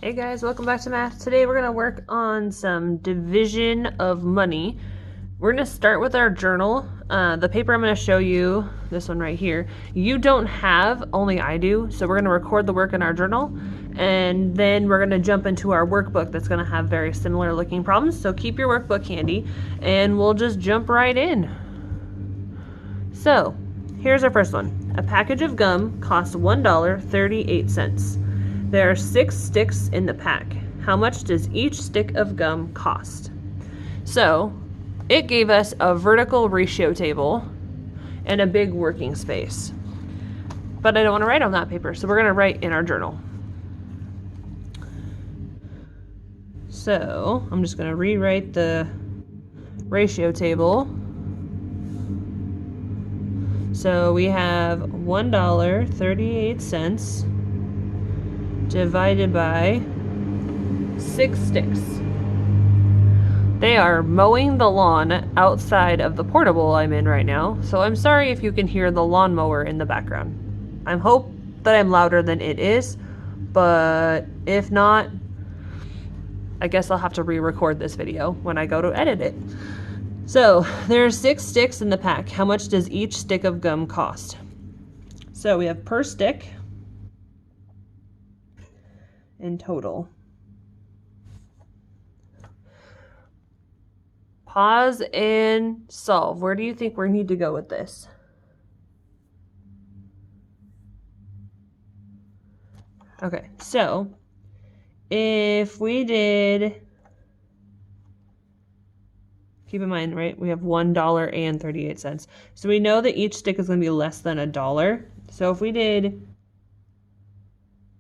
Hey guys, welcome back to math. Today we're going to work on some division of money. We're going to start with our journal. The paper I'm going to show you, this one right here, you don't have, only I do. So we're going to record the work in our journal and then we're going to jump into our workbook that's going to have very similar looking problems. So keep your workbook handy and we'll just jump right in. So here's our first one. A package of gum costs $1.38. There are 6 sticks in the pack. How much does each stick of gum cost? So it gave us a vertical ratio table and a big working space. But I don't want to write on that paper, so we're going to write in our journal. So I'm just going to rewrite the ratio table. So we have $1.38 divided by 6 sticks. They are mowing the lawn outside of the portable I'm in right now, so I'm sorry if you can hear the lawnmower in the background. I hope that I'm louder than it is, but if not, I guess I'll have to re-record this video when I go to edit it. So there are 6 sticks in the pack. How much does each stick of gum cost? So we have per stick in total. Pause and solve. Where do you think we need to go with this? Okay, so if we did, keep in mind, right, we have $1.38. So we know that each stick is going to be less than $1. So if we did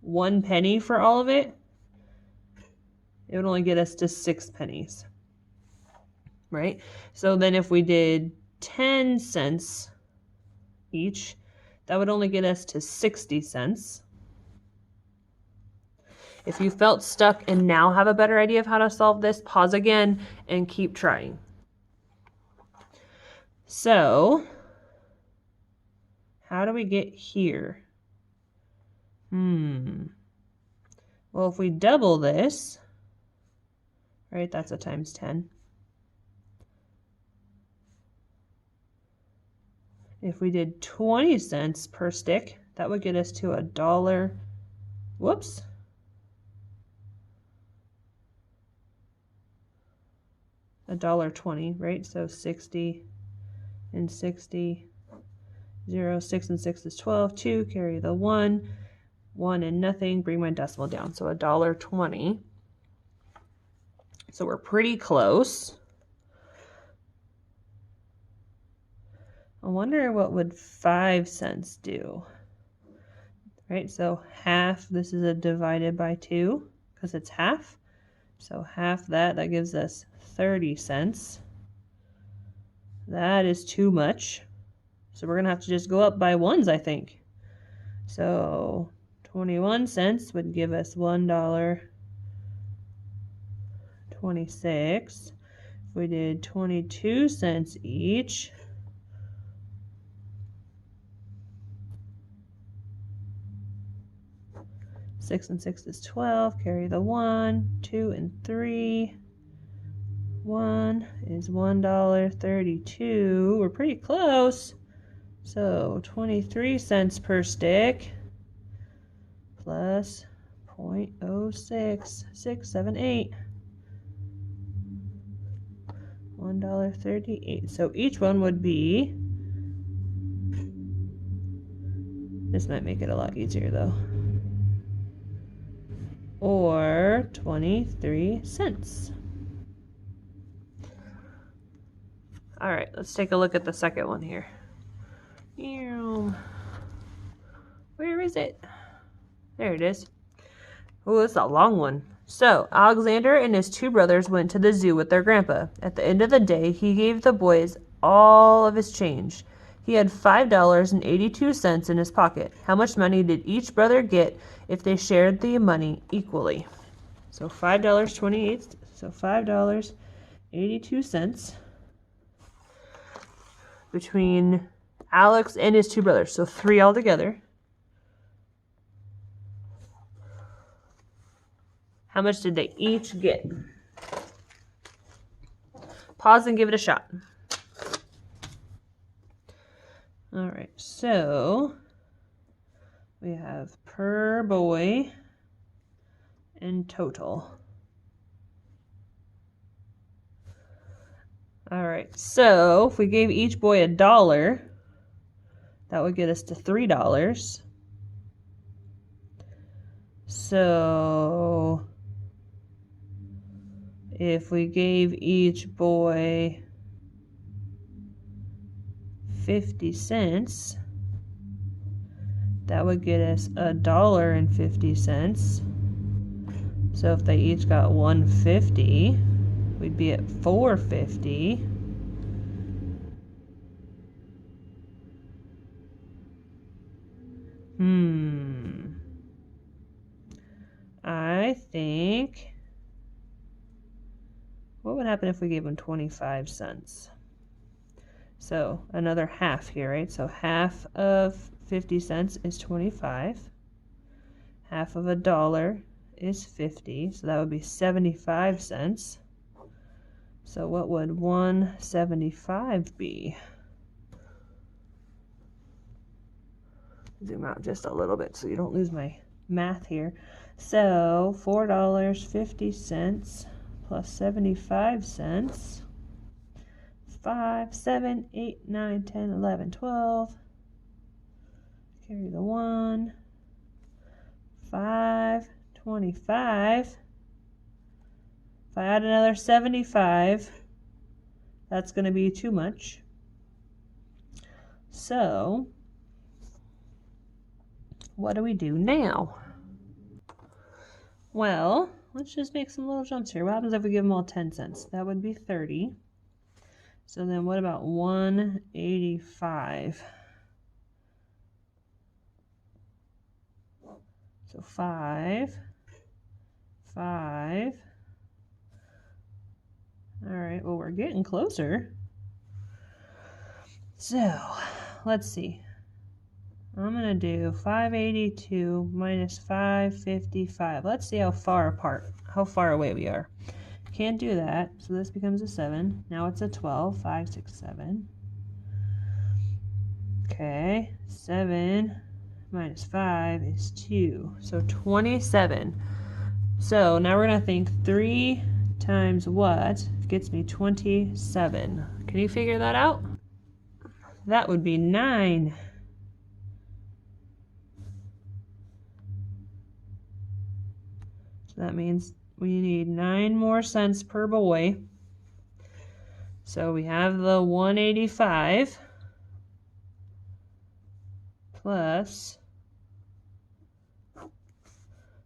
1 penny for all of it, it would only get us to 6 pennies. Right? So then if we did 10 cents each, that would only get us to 60 cents. If you felt stuck and now have a better idea of how to solve this, pause again and keep trying. So, how do we get here? Well, if we double this, right, that's a times 10. If we did 20 cents per stick, that would get us to $1. Whoops. $1.20, right? So 60 and 60, 0, 6 and 6 is 12, 2, carry the 1, 1 and nothing, bring my decimal down. So $1.20. So we're pretty close. I wonder what would 5 cents do? Right, so half, this is a divided by 2 because it's half. So half that gives us 30 cents. That is too much. So we're going to have to just go up by ones, I think. So 21 cents would give us $1.26. If we did 22 cents each, six and 6 is 12, carry the 1, 2 and 3, 1 is $1.32. We're pretty close. So 23 cents per stick plus 0.06678. $1.38. So each one would be, this might make it a lot easier though, or 23 cents. All right, let's take a look at the second one here. Where is it? There it is. Oh, it's a long one. So, Alexander and his 2 brothers went to the zoo with their grandpa. At the end of the day, he gave the boys all of his change. He had $5.82 in his pocket. How much money did each brother get if they shared the money equally? So $5.28. So $5.82 between Alex and his 2 brothers. So 3 altogether. How much did they each get? Pause and give it a shot. All right, so we have per boy and total. All right, so if we gave each boy $1, that would get us to $3. So if we gave each boy 50 cents, that would get us $1.50. So if they each got $1.50, we'd be at $4.50. I think, what would happen if we gave them 25 cents? So another half here, right? So half of 50 cents is 25. Half of $1 is 50, so that would be 75 cents. So what would 1.75 be? Zoom out just a little bit so you don't lose my math here. So $4.50 plus 75 cents. 5, 7, 8, 9, 10, 11, 12. Carry the 1. 5, 25. If I add another 75, that's going to be too much. So what do we do now? Well, let's just make some little jumps here. What happens if we give them all 10 cents? That would be 30. So then what about 1.85? So 5. All right, well, we're getting closer. So let's see. I'm going to do 582 minus 555. Let's see how far away we are. Can't do that, so this becomes a 7. Now it's a 12. 5, 6, 7. Okay, 7 minus 5 is 2. So 27. So now we're going to think 3 times what gets me 27. Can you figure that out? That would be 9. So that means we need 9 more cents per boy. So we have the 185 plus,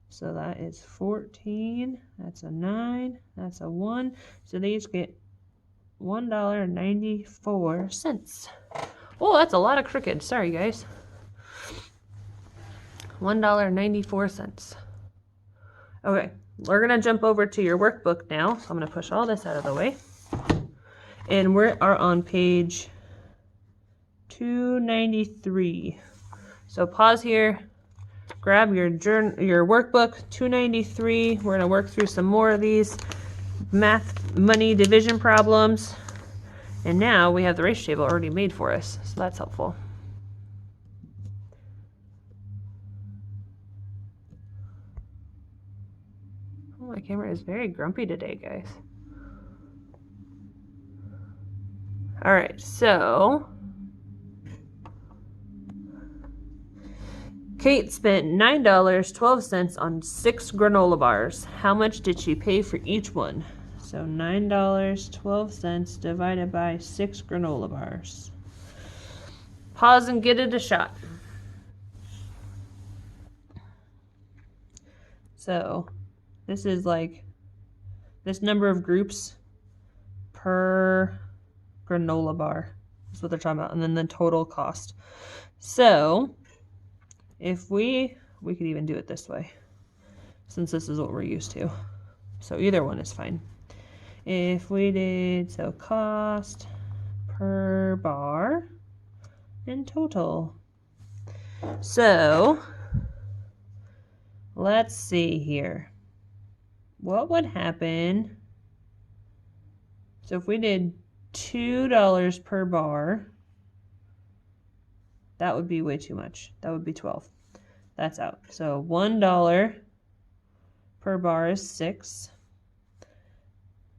so that is 14, that's a 9, that's a 1. So they each get $1.94. Oh, that's a lot of crooked. Sorry, guys. $1.94. Okay, we're going to jump over to your workbook now. So I'm going to push all this out of the way. And we are on page 293. So pause here. Grab your workbook, 293. We're going to work through some more of these math money division problems. And now we have the ratio table already made for us, so that's helpful. Oh, my camera is very grumpy today, guys. All right, so Kate spent $9.12 on 6 granola bars. How much did she pay for each one? So $9.12 divided by 6 granola bars. Pause and get it a shot. So this is like this number of groups per granola bar. That's what they're talking about. And then the total cost. So if we could even do it this way, since this is what we're used to. So either one is fine. If we did, so cost per bar and total. So let's see here. what would happen? So if we did $2 per bar, that would be way too much. That would be 12. That's out. So $1 per bar is 6.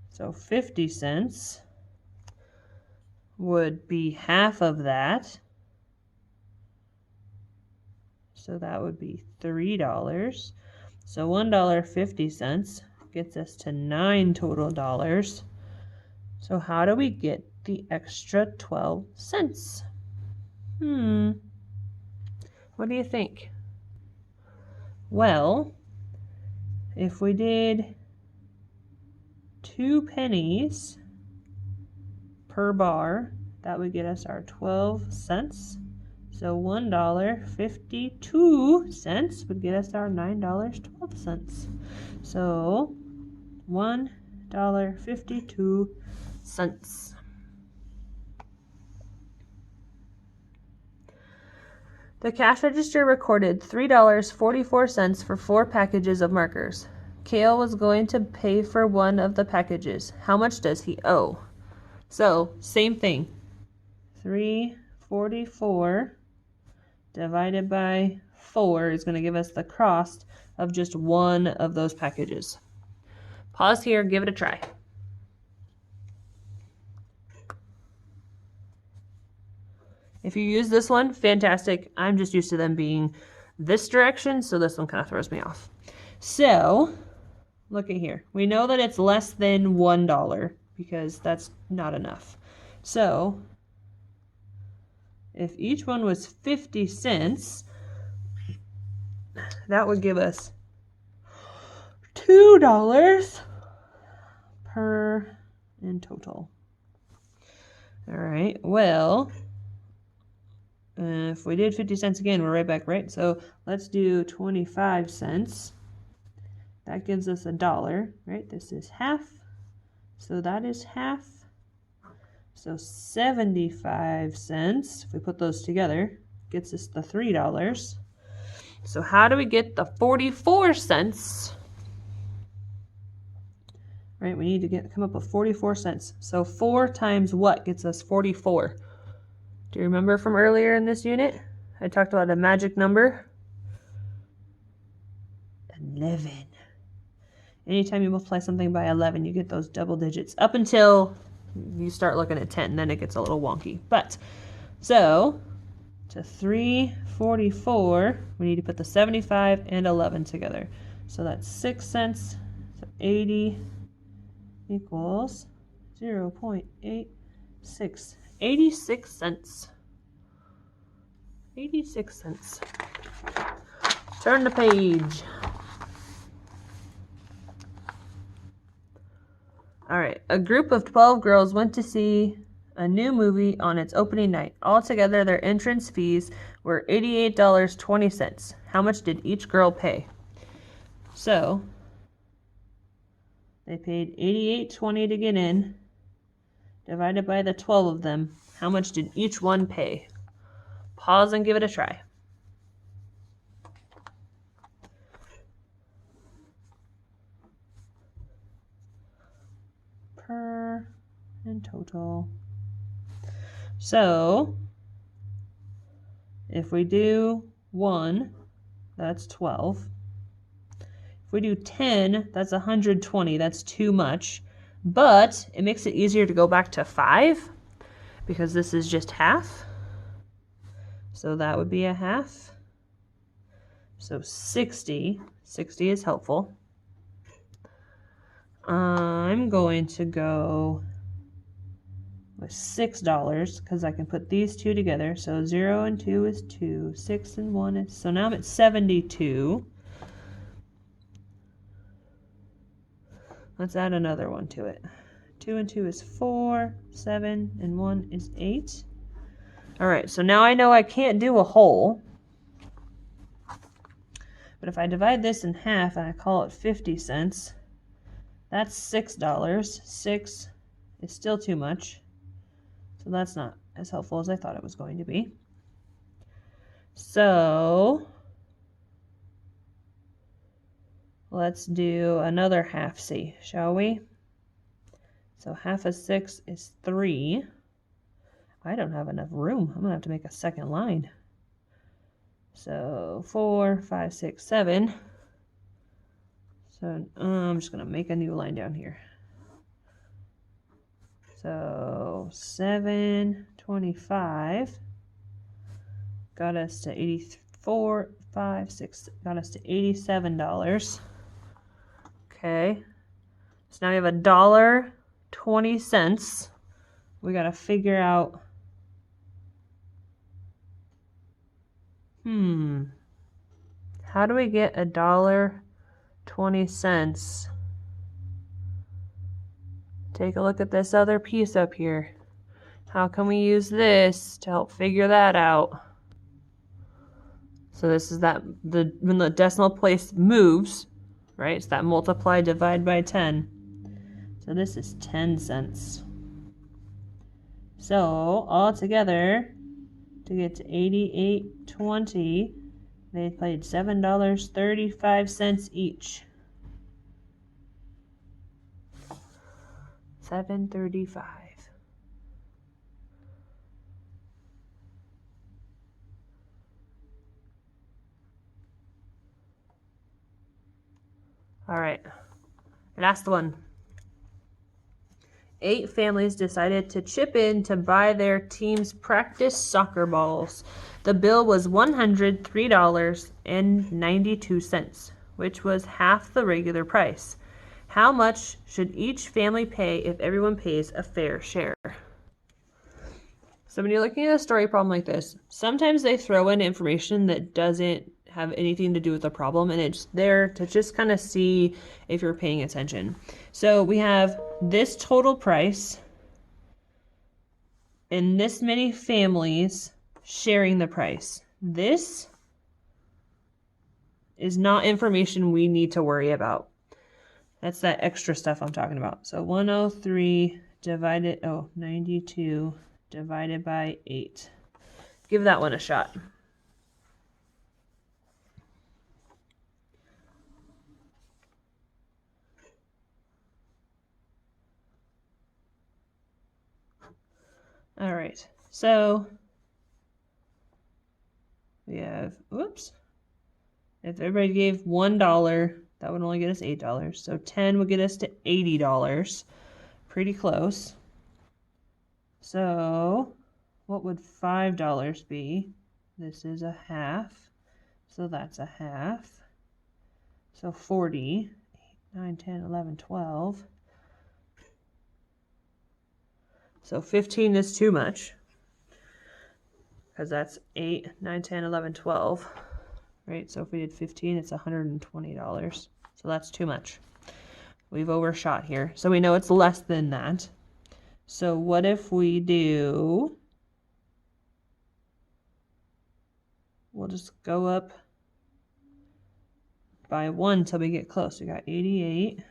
So 50 cents would be half of that. So that would be $3. So $1.50 gets us to $9 total dollars. So how do we get the extra 12 cents? What do you think? Well, if we did 2 pennies per bar, that would get us our 12 cents. So $1.52 would get us our $9.12. So $1.52. The cash register recorded $3.44 for 4 packages of markers. Cale was going to pay for one of the packages. How much does he owe? So, same thing. $3.44 divided by 4 is going to give us the cost of just one of those packages. Pause here, give it a try. If you use this one, fantastic. I'm just used to them being this direction, so this one kind of throws me off. So, look at here. We know that it's less than $1 because that's not enough. So, if each one was 50 cents, that would give us $2 per in total. All right, well, if we did 50 cents again, we're right back, right? So let's do 25 cents. That gives us $1, right? This is half. So that is half. So 75 cents, if we put those together, gets us the $3. So how do we get the 44 cents? Right, we need to come up with 44 cents. So 4 times what gets us 44? Do you remember from earlier in this unit? I talked about a magic number. 11. Anytime you multiply something by 11, you get those double digits up until you start looking at 10. Then it gets a little wonky. But, so, to 344, we need to put the 75 and 11 together. So that's 6 cents. So 80 equals 0.86. 86 cents. 86 cents. Turn the page. All right. A group of 12 girls went to see a new movie on its opening night. Altogether, their entrance fees were $88.20. How much did each girl pay? So, they paid $88.20 to get in. Divided by the 12 of them, how much did each one pay? Pause and give it a try. Per in total. So, if we do 1, that's 12. If we do 10, that's 120. That's too much. But it makes it easier to go back to 5 because this is just half. So that would be a half. So 60. 60 is helpful. I'm going to go with $6 because I can put these two together. So 0 and 2 is 2. 6 and 1 is... So now I'm at 72. Let's add another one to it. 2 and 2 is 4, 7 and 1 is 8. All right, so now I know I can't do a whole. But if I divide this in half and I call it 50 cents, that's $6. 6 is still too much. So that's not as helpful as I thought it was going to be. So Let's do another half C, shall we? So half of 6 is 3. I don't have enough room. I'm going to have to make a second line. So 4, 5, 6, 7. So I'm just going to make a new line down here. So 7, 25 got us to 84, 5, 6, got us to $87. Okay. So now we have $1.20. We got to figure out, how do we get $1.20? Take a look at this other piece up here. How can we use this to help figure that out? So this is when the decimal place moves, right? It's that multiply, divide by 10. So this is 10 cents. So all together, to get to 88.20, they paid $7.35 each. $7.35. All right, last one. 8 families decided to chip in to buy their team's practice soccer balls. The bill was $103.92, which was half the regular price. How much should each family pay if everyone pays a fair share? So when you're looking at a story problem like this, sometimes they throw in information that doesn't have anything to do with the problem, and it's there to just kind of see if you're paying attention. So we have this total price and this many families sharing the price. This is not information we need to worry about. That's that extra stuff I'm talking about. So 103 92 divided by 8. Give that one a shot. All right, so we have, if everybody gave $1, that would only get us $8. So 10 would get us to $80. Pretty close. So what would $5 be? This is a half. So that's a half. So 40, 8, 9, 10, 11, 12. So 15 is too much, because that's 8, 9, 10, 11, 12, right? So if we did 15, it's $120. So that's too much. We've overshot here. So we know it's less than that. So what if we do, we'll just go up by 1 till we get close. We got 88,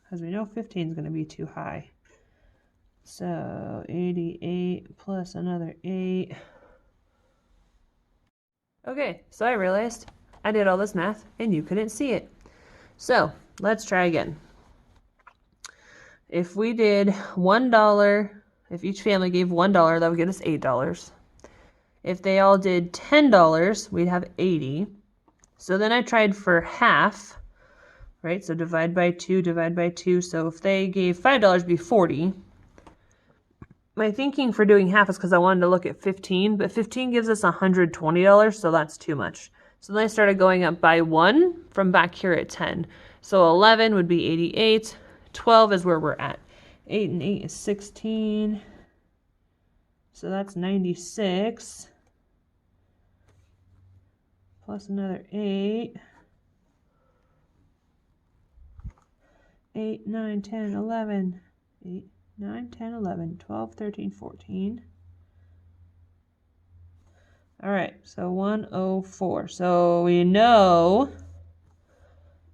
because we know 15 is going to be too high. So 88 plus another 8. Okay, so I realized I did all this math and you couldn't see it. So let's try again. If we did $1, if each family gave $1, that would get us $8. If they all did $10, we'd have 80. So then I tried for half, right? So divide by 2, divide by 2. So if they gave $5, it'd be 40. My thinking for doing half is because I wanted to look at 15, but 15 gives us $120, so that's too much. So then I started going up by 1 from back here at 10. So 11 would be 88. 12 is where we're at. 8 and 8 is 16. So that's 96. Plus another 8. 8, 9, 10, 11. 8, 9, 10, 11, 12, 13, 14. All right, so 104. So we know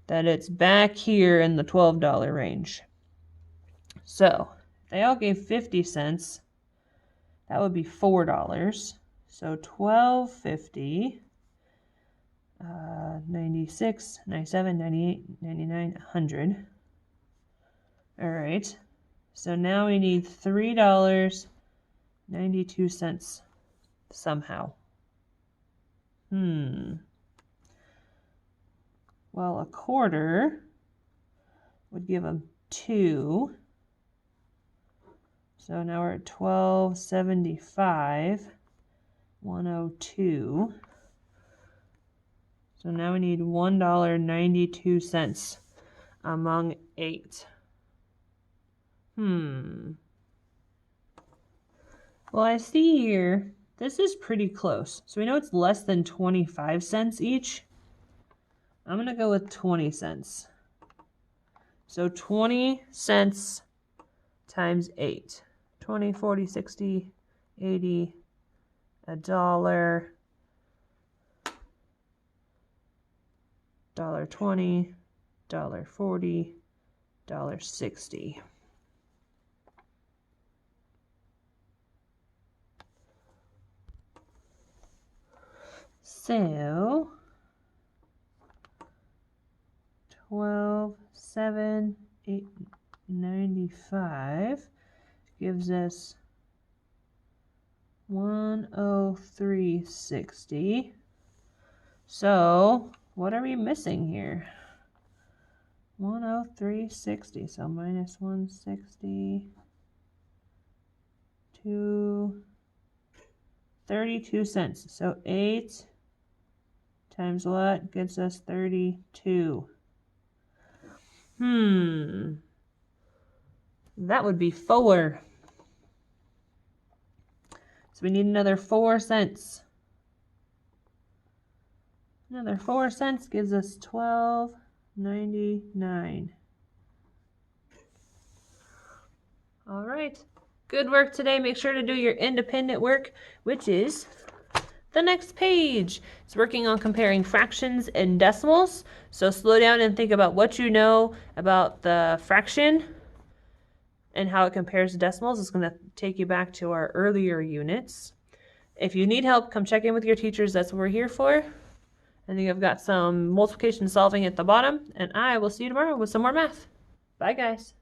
that it's back here in the $12 range. So if they all gave 50 cents, that would be $4. So $12.50. 96, 97, 98, 99, 100. All right. So now we need $3.92 somehow. Well, a quarter would give them 2. So now we're at $12.75, 102. So now we need $1.92 among 8. Well, I see here, this is pretty close. So we know it's less than 25 cents each. I'm going to go with 20 cents. So 20 cents times 8. 20, 40, 60, 80, $1, $1.20, $1.40, $1.60. So 12, 7, 8, 95 gives us 103.60. So what are we missing here? 103.60. So minus 160 to 32 cents. So 8 times what gets us 32? That would be 4. So we need another 4 cents. Another 4 cents gives us $12.99. All right. Good work today. Make sure to do your independent work, which is the next page. It's working on comparing fractions and decimals. So slow down and think about what you know about the fraction and how it compares to decimals. It's going to take you back to our earlier units. If you need help, come check in with your teachers. That's what we're here for. And then I've got some multiplication solving at the bottom, and I will see you tomorrow with some more math. Bye, guys.